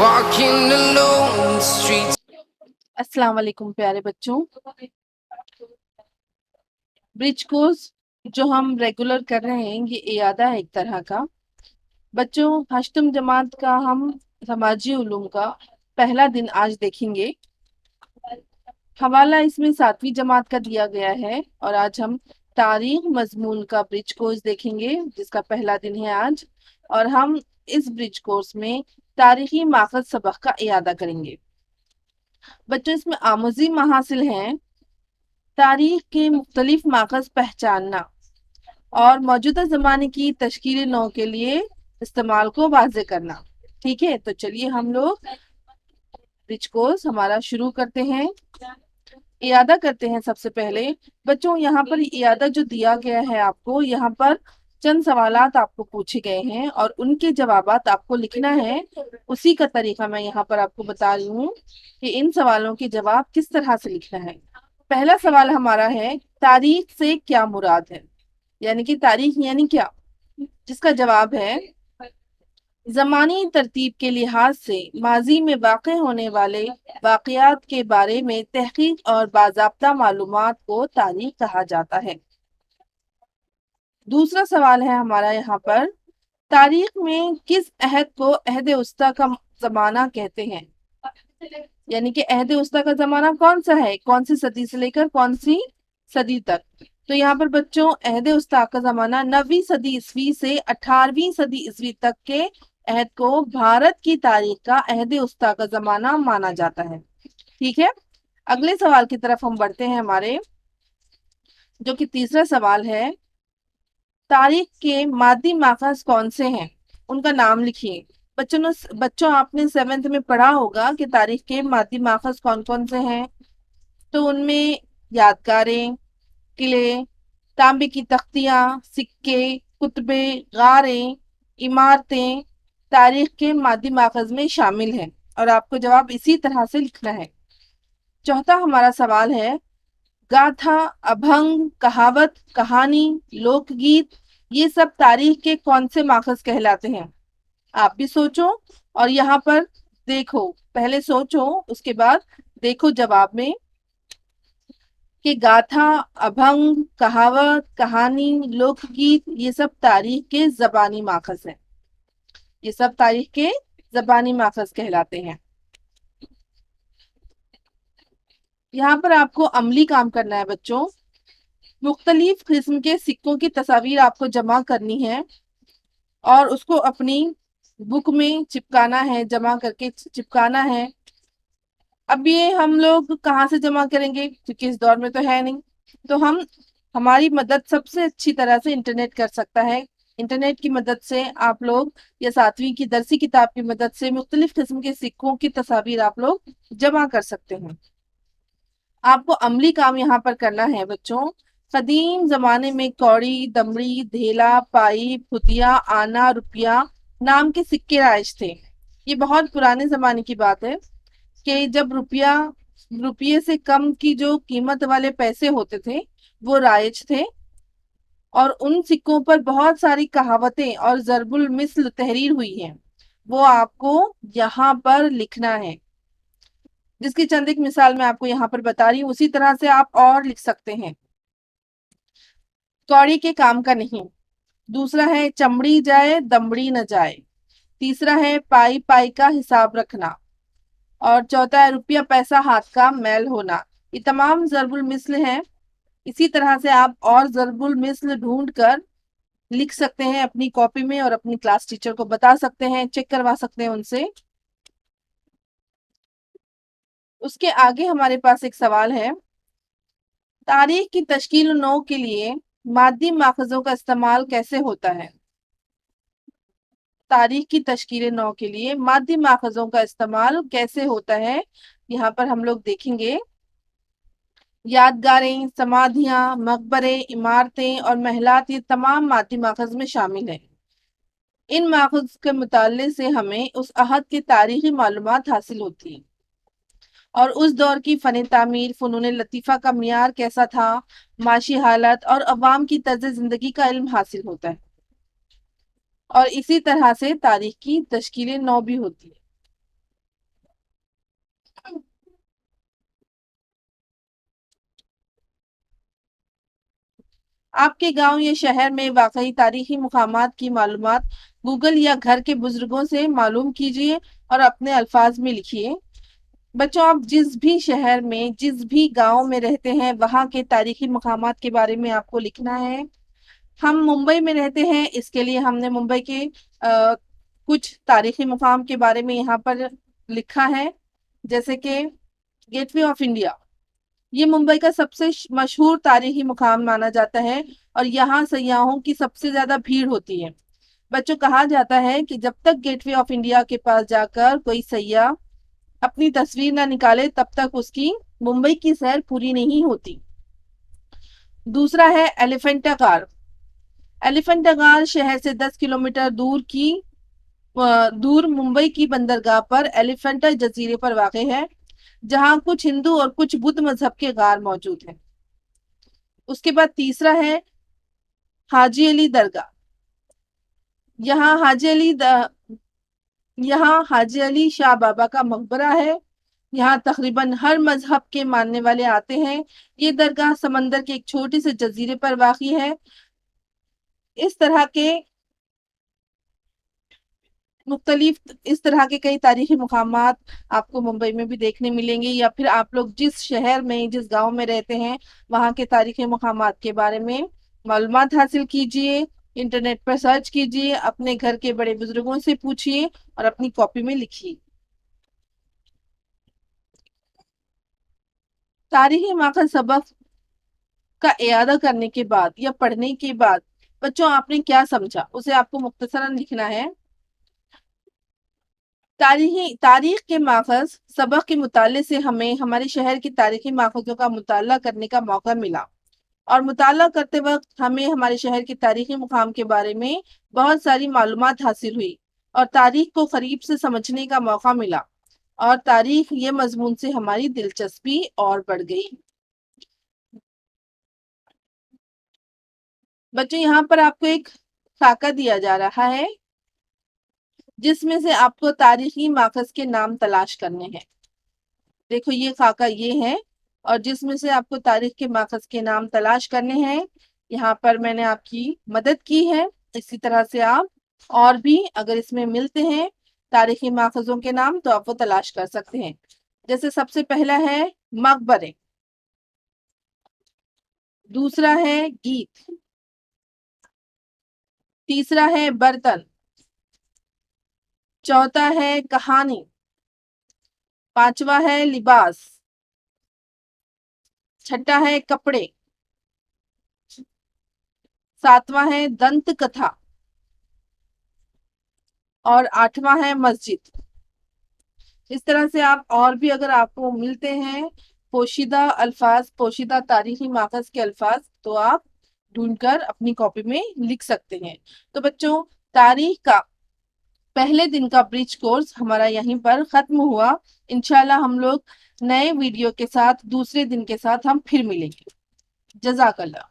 walking alone in the streets. السلام علیکم پیارے بچوں. برج کورس جو ہم ریگولر کر رہے ہیں یہ اعادہ ہے ایک طرح کا. بچوں ہشتم جماعت کا ہم سماجی علوم کا پہلا دن آج دیکھیں گے. حوالہ اس میں 7ویں جماعت کا دیا گیا ہے اور آج ہم تاریخ مضمون کا برج کورس دیکھیں گے جس کا پہلا دن ہے آج. اور ہم اس برج کورس میں تاریخی ماخذ سبق کا اعادہ کریں گے. بچوں اس میں آموزی محاصل ہیں: تاریخ کے مختلف ماخذ پہچاننا اور موجودہ زمانے کی تشکیل نو کے لیے استعمال کو واضح کرنا. ٹھیک ہے، تو چلیے ہم لوگ برج کورس ہمارا شروع کرتے ہیں. اعادہ کرتے ہیں. سب سے پہلے بچوں یہاں پر اعادہ جو دیا گیا ہے آپ کو، یہاں پر چند سوالات آپ کو پوچھے گئے ہیں اور ان کے جوابات آپ کو لکھنا ہے. اسی کا طریقہ میں یہاں پر آپ کو بتا رہی ہوں کہ ان سوالوں کے جواب کس طرح سے لکھنا ہے. پہلا سوال ہمارا ہے تاریخ سے کیا مراد ہے، یعنی کہ تاریخ یعنی کیا، جس کا جواب ہے زمانی ترتیب کے لحاظ سے ماضی میں واقع ہونے والے واقعات کے بارے میں تحقیق اور باضابطہ معلومات کو تاریخ کہا جاتا ہے. دوسرا سوال ہے ہمارا یہاں پر تاریخ میں کس عہد کو عہد وسطیٰ کا زمانہ کہتے ہیں، یعنی کہ عہد وسطیٰ کا زمانہ کون سا ہے، کون سی صدی سے لے کر کون سی صدی تک. تو یہاں پر بچوں عہد وسطیٰ کا زمانہ 9ویں صدی عیسوی سے 18ویں صدی عیسوی تک کے عہد کو بھارت کی تاریخ کا عہد وسطیٰ کا زمانہ مانا جاتا ہے. ٹھیک ہے، اگلے سوال کی طرف ہم بڑھتے ہیں ہمارے، جو کہ تیسرا سوال ہے تاریخ کے مادی ماخذ کون سے ہیں، ان کا نام لکھیے. بچوں آپ نے 7ویں میں پڑھا ہوگا کہ تاریخ کے مادی ماخذ کون کون سے ہیں. تو ان میں یادگاریں، قلعے، تانبے کی تختیاں، سکے، کتبے، غاریں، عمارتیں تاریخ کے مادی ماخذ میں شامل ہیں اور آپ کو جواب اسی طرح سے لکھنا ہے. چوتھا ہمارا سوال ہے گاتھا، ابھنگ، کہاوت، کہانی، لوک گیت یہ سب تاریخ کے کون سے ماخذ کہلاتے ہیں. آپ بھی سوچو اور یہاں پر دیکھو، پہلے سوچو اس کے بعد دیکھو جواب میں کہ گاتھا، ابھنگ، کہاوت، کہانی، لوک گیت یہ سب تاریخ کے زبانی ماخذ ہیں. یہ سب تاریخ کے زبانی ماخذ کہلاتے ہیں. یہاں پر آپ کو عملی کام کرنا ہے بچوں. مختلف قسم کے سکوں کی تصاویر آپ کو جمع کرنی ہے اور اس کو اپنی بک میں چپکانا ہے، جمع کر کے چپکانا ہے. اب یہ ہم لوگ کہاں سے جمع کریں گے کیونکہ اس دور میں تو ہے نہیں، تو ہماری مدد سب سے اچھی طرح سے انٹرنیٹ کر سکتا ہے. انٹرنیٹ کی مدد سے آپ لوگ یا 7ویں کی درسی کتاب کی مدد سے مختلف قسم کے سکوں کی تصاویر آپ لوگ جمع کر سکتے ہیں. آپ کو عملی کام یہاں پر کرنا ہے بچوں. قدیم زمانے میں کوڑی، دمڑی، دھیلا، پائی، پھتیا، آنا، روپیہ نام کے سکے رائج تھے. یہ بہت پرانے زمانے کی بات ہے کہ جب روپیے سے کم کی جو قیمت والے پیسے ہوتے تھے وہ رائج تھے اور ان سکوں پر بہت ساری کہاوتیں اور ضرب المثل تحریر ہوئی ہیں. وہ آپ کو یہاں پر لکھنا ہے، جس کی چند ایک مثال میں آپ کو یہاں پر بتا رہی ہوں. اسی طرح سے آپ اور لکھ سکتے ہیں. کوڑی کے کام کا نہیں. دوسرا ہے چمڑی جائے دمڑی نہ جائے. تیسرا ہے پائی پائی کا حساب رکھنا. اور چوتھا ہے روپیہ پیسہ ہاتھ کا میل ہونا. یہ تمام ضرب المثل ہیں. اسی طرح سے آپ اور ضرب المثل ڈھونڈ کر لکھ سکتے ہیں اپنی کاپی میں اور اپنی کلاس ٹیچر کو بتا سکتے ہیں، چیک کروا سکتے ہیں ان سے. اس کے آگے ہمارے پاس ایک سوال ہے تاریخ کی تشکیل نو کے لیے مادی ماخذوں کا استعمال کیسے ہوتا ہے. تاریخ کی تشکیل نو کے لیے مادی ماخذوں کا استعمال کیسے ہوتا ہے یہاں پر ہم لوگ دیکھیں گے. یادگاریں، سمادھیاں، مقبرے، عمارتیں اور محلات یہ تمام مادی ماخذ میں شامل ہیں. ان ماخذ کے مطالعے سے ہمیں اس عہد کی تاریخی معلومات حاصل ہوتی ہیں اور اس دور کی فن تعمیر، فنون لطیفہ کا معیار کیسا تھا، معاشی حالت اور عوام کی طرز زندگی کا علم حاصل ہوتا ہے. اور اسی طرح سے تاریخ کی تشکیل نو بھی ہوتی ہے. آپ کے گاؤں یا شہر میں واقعی تاریخی مقامات کی معلومات گوگل یا گھر کے بزرگوں سے معلوم کیجیے اور اپنے الفاظ میں لکھیے۔ بچوں، آپ جس بھی شہر میں، جس بھی گاؤں میں رہتے ہیں، وہاں کے تاریخی مقامات کے بارے میں آپ کو لکھنا ہے۔ ہم ممبئی میں رہتے ہیں، اس کے لیے ہم نے ممبئی کے کچھ تاریخی مقام کے بارے میں یہاں پر لکھا ہے، جیسے کہ گیٹ وے آف انڈیا۔ یہ ممبئی کا سب سے مشہور تاریخی مقام مانا جاتا ہے اور یہاں سیاحوں کی سب سے زیادہ بھیڑ ہوتی ہے۔ بچوں، کہا جاتا ہے کہ جب تک گیٹ وے آف انڈیا کے پاس جا کر کوئی سیاح اپنی تصویر نہ نکالے تب تک اس کی ممبئی کی سیر پوری نہیں ہوتی۔ دوسرا ہے ایلیفینٹا غار۔ ایلیفینٹا غار شہر سے 10 کلومیٹر دور ممبئی کی بندرگاہ پر ایلیفینٹا جزیرے پر واقع ہے، جہاں کچھ ہندو اور کچھ بدھ مذہب کے غار موجود ہیں۔ اس کے بعد تیسرا ہے حاجی علی درگاہ۔ یہاں حاجی علی شاہ بابا کا مقبرہ ہے۔ یہاں تقریباً ہر مذہب کے ماننے والے آتے ہیں۔ یہ درگاہ سمندر کے ایک چھوٹے سے جزیرے پر واقع ہے۔ اس طرح کے کئی تاریخی مقامات آپ کو ممبئی میں بھی دیکھنے ملیں گے، یا پھر آپ لوگ جس شہر میں، جس گاؤں میں رہتے ہیں، وہاں کے تاریخی مقامات کے بارے میں معلومات حاصل کیجئے، انٹرنیٹ پر سرچ کیجئے، اپنے گھر کے بڑے بزرگوں سے پوچھئے اور اپنی کاپی میں لکھیے۔ تاریخی ماخذ سبق کا اعادہ کرنے کے بعد یا پڑھنے کے بعد بچوں آپ نے کیا سمجھا، اسے آپ کو مختصراً لکھنا ہے۔ تاریخ کے ماخذ سبق کے مطالعے سے ہمیں ہمارے شہر کی تاریخی ماخذوں کا مطالعہ کرنے کا موقع ملا، اور مطالعہ کرتے وقت ہمیں ہمارے شہر کے تاریخی مقام کے بارے میں بہت ساری معلومات حاصل ہوئی، اور تاریخ کو قریب سے سمجھنے کا موقع ملا، اور تاریخ یہ مضمون سے ہماری دلچسپی اور بڑھ گئی۔ بچوں، یہاں پر آپ کو ایک خاکہ دیا جا رہا ہے جس میں سے آپ کو تاریخی ماخذ کے نام تلاش کرنے ہیں۔ دیکھو، یہ خاکہ یہ ہے، اور جس میں سے آپ کو تاریخ کے ماخذ کے نام تلاش کرنے ہیں، یہاں پر میں نے آپ کی مدد کی ہے۔ اسی طرح سے آپ اور بھی اگر اس میں ملتے ہیں تاریخی ماخذوں کے نام تو آپ وہ تلاش کر سکتے ہیں۔ جیسے سب سے پہلا ہے مقبرے، دوسرا ہے گیت، تیسرا ہے برتن، چوتھا ہے کہانی، پانچواں ہے لباس، چھٹا ہے کپڑے، ساتواں ہے دنت کتھا، اور آٹھواں ہے مسجد۔ اس طرح سے آپ اور بھی اگر آپ کو ملتے ہیں پوشیدہ الفاظ، پوشیدہ تاریخی ماخذ کے الفاظ، تو آپ ڈھونڈ کر اپنی کاپی میں لکھ سکتے ہیں۔ تو بچوں، تاریخ کا پہلے دن کا برج کورس ہمارا یہیں پر ختم ہوا۔ انشاءاللہ ہم لوگ نئے ویڈیو کے ساتھ دوسرے دن کے ساتھ ہم پھر ملیں گے۔ جزاک اللہ۔